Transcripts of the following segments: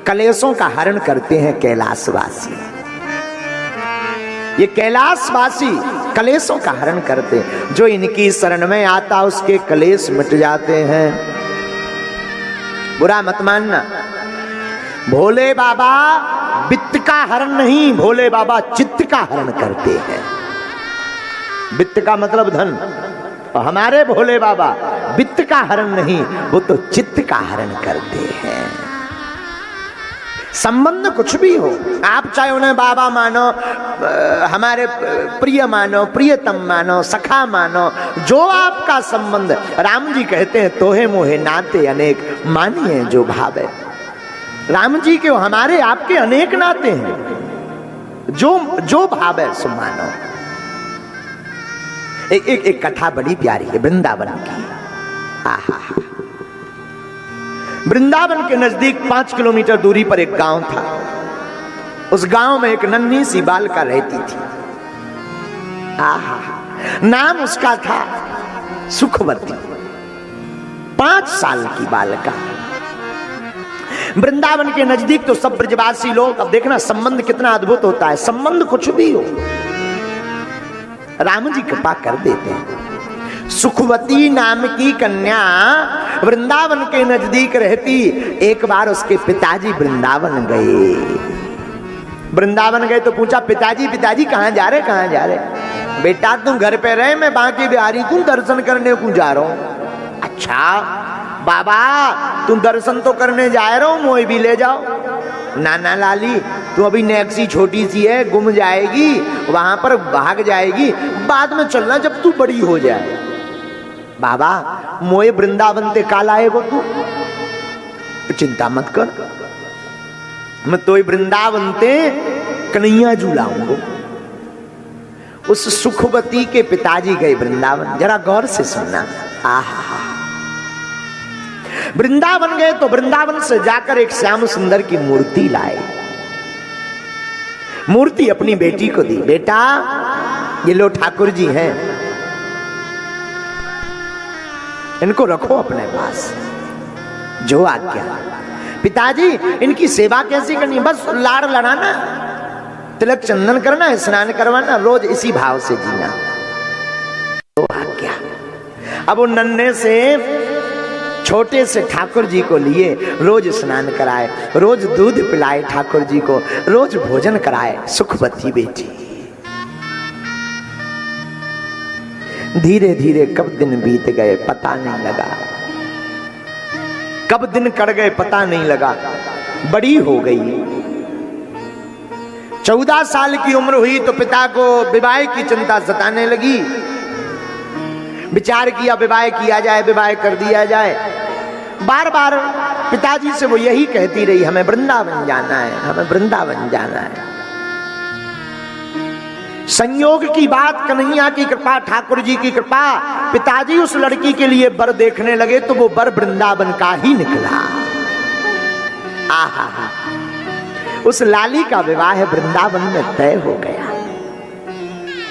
कलेशों का हरण करते हैं कैलाशवासी। ये कैलाशवासी कलेशों का हरण करते हैं। जो इनकी शरण में आता उसके कलेश मिट जाते हैं। बुरा मत मानना, भोले बाबा वित्त का हरण नहीं, भोले बाबा चित्त का हरण करते हैं। वित्त का मतलब धन, और हमारे भोले बाबा वित्त का हरण नहीं, वो तो चित्त का हरण करते हैं। संबंध कुछ भी हो, आप चाहे उन्हें बाबा मानो, हमारे प्रिय मानो, प्रियतम मानो, सखा मानो, जो आपका संबंध। राम जी कहते हैं तोहे मोहे नाते अनेक, मानिए जो भावे। राम जी के हमारे आपके अनेक नाते हैं, जो भावे सो मानो। एक कथा बड़ी प्यारी है वृंदावन की। आहा, वृंदावन के नजदीक 5 किलोमीटर दूरी पर एक गांव था। उस गांव में एक नन्ही सी बालिका रहती थी। आहा, नाम उसका था सुखवती। 5 साल की बालिका। वृंदावन के नजदीक तो सब ब्रजवासी लोग, अब देखना संबंध कितना अद्भुत होता है। संबंध कुछ भी हो, राम जी कृपा कर देते हैं। सुखवती नाम की कन्या वृंदावन के नजदीक रहती। एक बार उसके पिताजी वृंदावन गए। वृंदावन गए तो पूछा, पिताजी पिताजी कहाँ जा रहे, कहाँ जा रहे? बेटा तुम घर पे रहे, मैं बांके बिहारी तुम दर्शन करने को जा रहा हूं। अच्छा बाबा तुम दर्शन तो करने जा रहे हो, मोए भी ले जाओ। नाना लाली तू अभी नेक्सी छोटी सी है, गुम जाएगी, वहां पर भाग जाएगी, बाद में चलना जब तू बड़ी हो जाए। बाबा मोए वृंदावन ते काल आएगो तू, चिंता मत कर, मैं तो वृंदावन ते कन्हैया झूलाऊंगा। उस सुखवती के पिताजी गए वृंदावन। जरा गौर से सुनना। आहा, वृंदावन गए तो वृंदावन से जाकर एक श्याम सुंदर की मूर्ति लाए। मूर्ति अपनी बेटी को दी। बेटा ये लो ठाकुर जी हैं, इनको रखो अपने पास, जो आज्ञा। पिताजी इनकी सेवा कैसी करनी? बस लाड़ लड़ाना, तिलक चंदन करना, स्नान करवाना, रोज इसी भाव से जीना, जो आज्ञा। अब वो नन्हे से छोटे से ठाकुर जी को लिए, रोज स्नान कराए, रोज दूध पिलाए ठाकुर जी को, रोज भोजन कराए। सुखवती बेटी। धीरे धीरे कब दिन बीत गए पता नहीं लगा, कब दिन कट गए पता नहीं लगा। बड़ी हो गई, 14 साल की उम्र हुई तो पिता को विवाह की चिंता सताने लगी। विचार किया विवाह किया जाए, विवाह कर दिया जाए। बार बार पिताजी से वो यही कहती रही, हमें वृंदावन जाना है, हमें वृंदावन जाना है। संयोग की बात, कन्हैया की कृपा, ठाकुर जी की कृपा, पिताजी उस लड़की के लिए वर देखने लगे तो वो वर वृंदावन का ही निकला। आहा, उस लाली का विवाह वृंदावन में तय हो गया।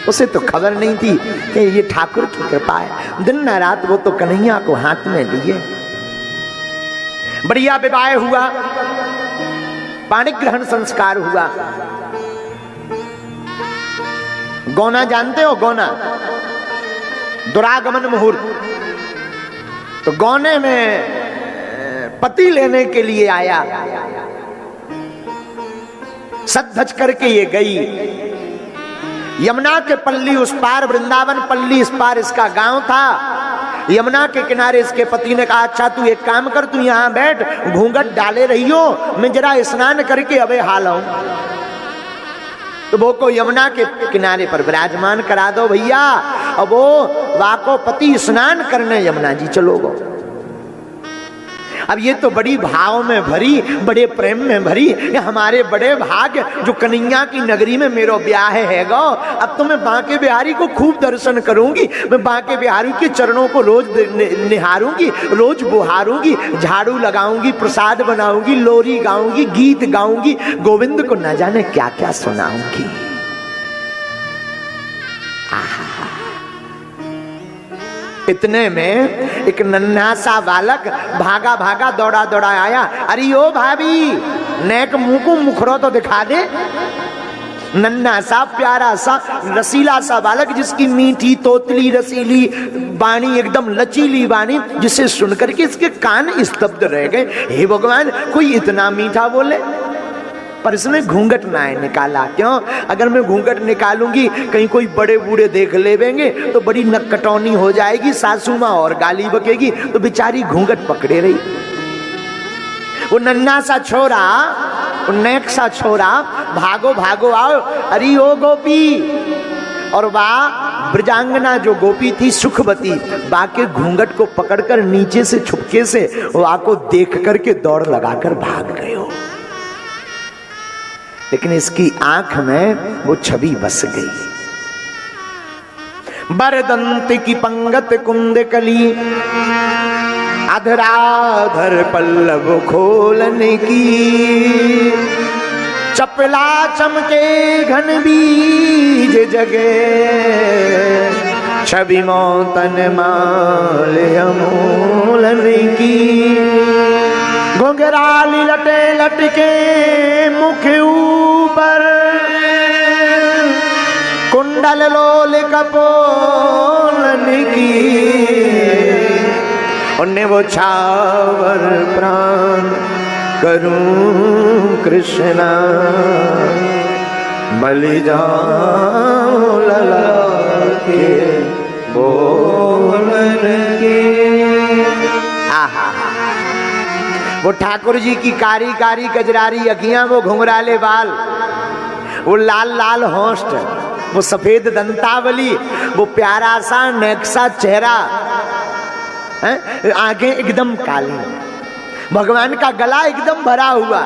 उसे तो खबर नहीं थी कि ये ठाकुर की कृपा है। दिन न रात वो तो कन्हैया को हाथ में लिए। बढ़िया विवाह हुआ, पाणी ग्रहण संस्कार हुआ। गौना जानते हो? गौना, दुरागमन मुहूर्त। तो गौने में पति लेने के लिए आया, सज धज करके ये गई। यमुना के पल्ली उस पार, वृंदावन पल्ली इस पार इसका गांव था। यमुना के किनारे इसके पति ने कहा, अच्छा तू एक काम कर, तू यहां बैठ, घूंघट डाले रहियो, मैं जरा स्नान करके अबे हाल आऊं। तो वो को यमुना के किनारे पर विराजमान करा दो भैया। अब वो वाको पति स्नान करने यमुना जी चलो गो। अब ये तो बड़ी भाव में भरी, बड़े प्रेम में भरी, ये हमारे बड़े भाग्य जो कन्हैया की नगरी में मेरो ब्याह है गो। अब तो मैं बांके बिहारी को खूब दर्शन करूंगी, मैं बांके बिहारी के चरणों को रोज निहारूंगी, रोज बुहारूंगी, झाड़ू लगाऊंगी, प्रसाद बनाऊंगी, लोरी गाऊंगी, गीत गाऊंगी, गोविंद को न जाने क्या क्या सुनाऊंगी। इतने में एक नन्हा सा बालक भागा भागा दौड़ा दौड़ा आया। अरे ओ भाभी, नेक मुंह को मुखरो तो दिखा दे। नन्हा सा प्यारा सा रसीला सा बालक, जिसकी मीठी तोतली रसीली वाणी, एकदम लचीली वाणी, जिसे सुनकर के इसके कान स्तब्ध रह गए। हे भगवान, कोई इतना मीठा बोले, पर इसने घूंघट ना निकाला। क्यों? अगर मैं घूंघट निकालूंगी कहीं कोई बड़े बूढ़े देख लेंगे तो बड़ी नकटौनी हो जाएगी, सासू माँ और गाली बकेगी, तो बेचारी घूंघट पकड़े रही। वो नन्हा सा छोरा, वो नेक सा छोरा, भागो भागो आओ, अरे ओ गोपी। और वाह ब्रजांगना जो गोपी थी सुखवती, बाके घूंघट को पकड़कर नीचे से छुपके से वो आको देख करके दौड़ लगाकर भाग गए हो। लेकिन इसकी आंख में वो छवि बस गई। बरदंत की पंगत कुंद कली, अधराधर पल्लव खोलने की, चपला चमके घन बीज जगे, छवि मौतन माल अमोलन की। घुंघराली लटे लटके मुख ऊपर, कुंडल लोल कपोलन की। उन्हें वो छावर प्राण करूं कृष्णा, बलि जाऊं लला के बोलन के। आहा, वो ठाकुर जी की कारी कारी गजरारी अखियां, वो घुंघराले बाल, वो लाल लाल होंठ, वो सफेद दंतावली, वो प्यारा सा नेक्सा चेहरा, आंखें एकदम काली, भगवान का गला एकदम भरा हुआ।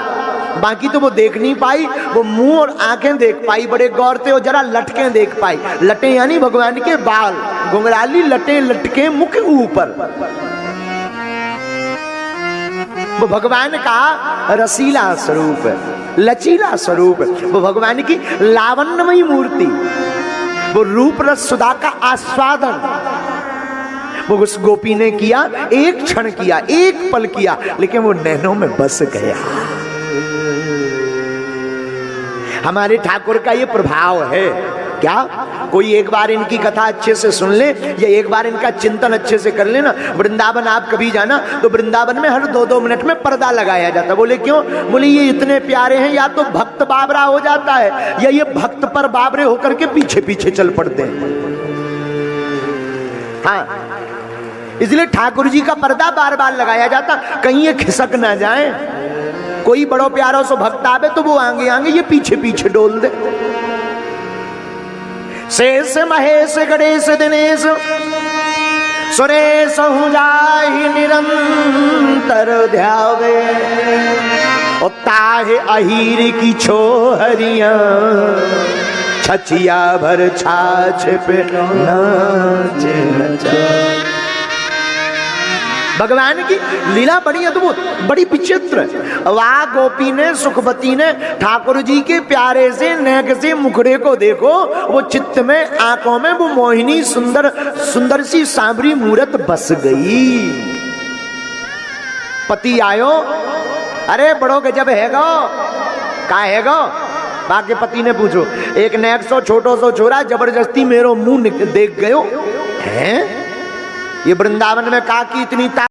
बाकी तो वो देख नहीं पाई, वो मुंह और आंखें देख पाई बड़े गौर से, और जरा लटकें देख पाई। लटे यानी भगवान के बाल, घुंघराली लटे लटके मुख ऊपर। वो भगवान का रसीला स्वरूप है, लचीला स्वरूप है, वो भगवान की लावण्यमयी मूर्ति, वो रूप रस सुधा का आस्वादन वो उस गोपी ने किया। एक क्षण किया, एक पल किया, लेकिन वो नैनों में बस गया। हमारे ठाकुर का ये प्रभाव है। क्या कोई एक बार इनकी कथा अच्छे से सुन ले, या एक बार इनका चिंतन अच्छे से कर लेना। वृंदावन आप कभी जाना तो वृंदावन में हर 2-2 मिनट में पर्दा लगाया जाता। बोले क्यों? बोले ये इतने प्यारे हैं, या तो भक्त बाबरा हो जाता है, या ये भक्त पर बाबरे होकर के पीछे पीछे चल पड़ते हैं। हाँ, इसलिए ठाकुर जी का पर्दा बार बार लगाया जाता, कहीं ये खिसक ना जाए। कोई बड़ो प्यारो सो भक्त आवे तो वो आगे आगे, ये पीछे पीछे डोल दे। शेष महेश गणेश दिनेश सुरेश हूँ जाहि निरंतर ध्यावे, ताहे अहीर की छोहरिया, छचिया भर छाछ पे नाच नचा। भगवान की लीला बड़ी अद्भुत, बड़ी विचित्र। वाह गोपी ने, सुखवती ने ठाकुर जी के प्यारे से नेक से मुखड़े को देखो, वो चित्त में, आंखों में वो मोहिनी सुंदर सुंदर सी सांवरी मूरत बस गई। पति आयो, अरे बड़ो गजब है गो, का है गो? बाकी पति ने पूछो, एक नेक सो छोटो सो छोरा जबरदस्ती मेरो मुंह देख गयो है। ये वृंदावन में का की इतनी